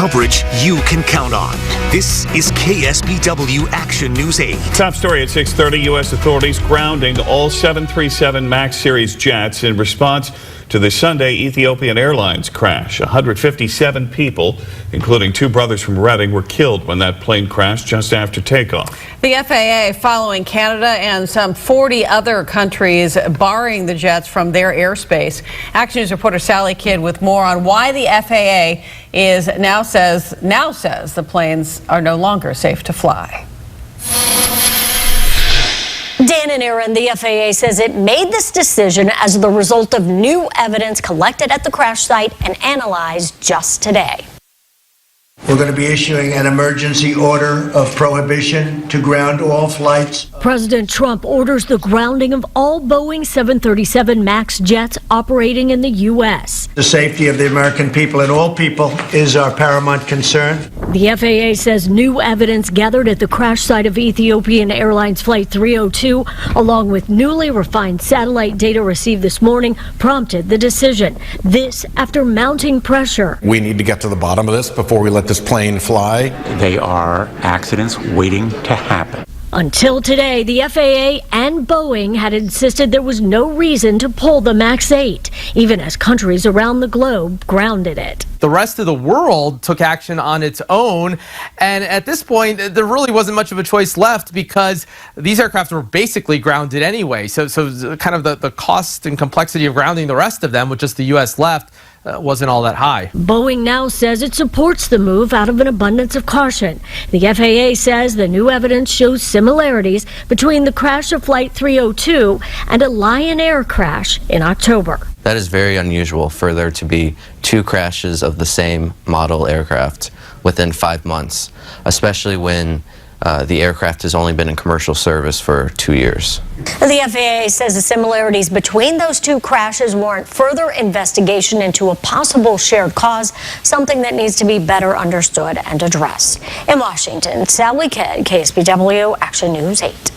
coverage you can count on. This is KSBW Action News 8. Top story at 6:30. U.S. authorities grounding all 737 MAX series jets in response to the Sunday Ethiopian Airlines crash. 157 people, including two brothers from Reading, were killed when that plane crashed just after takeoff. The FAA following Canada and some 40 other countries barring the jets from their airspace. Action News reporter Sally Kidd with more on why the FAA now says the planes are no longer safe to fly. Dan and Aaron, the FAA says it made this decision as the result of new evidence collected at the crash site and analyzed just today. We're going to be issuing an emergency order of prohibition to ground all flights. President Trump orders the grounding of all Boeing 737 MAX jets operating in the U.S. The safety of the American people and all people is our paramount concern. The FAA says new evidence gathered at the crash site of Ethiopian Airlines Flight 302, along with newly refined satellite data received this morning, prompted the decision. This after mounting pressure. We need to get to the bottom of this before we let this plane fly. They are accidents waiting to happen. Until today, the FAA and Boeing had insisted there was no reason to pull the MAX 8, even as countries around the globe grounded it. The rest of the world took action on its own, and at this point, there really wasn't much of a choice left because these aircraft were basically grounded anyway. So kind of the cost and complexity of grounding the rest of them with just the U.S. left wasn't all that high. Boeing now says it supports the move out of an abundance of caution. The FAA says the new evidence shows similarities between the crash of Flight 302 and a Lion Air crash in October. That is very unusual for there to be two crashes of the same model aircraft within 5 months, especially when the aircraft has only been in commercial service for 2 years. The FAA says the similarities between those two crashes warrant further investigation into a possible shared cause, something that needs to be better understood and addressed. In Washington, Sally Kidd, KSBW Action News 8.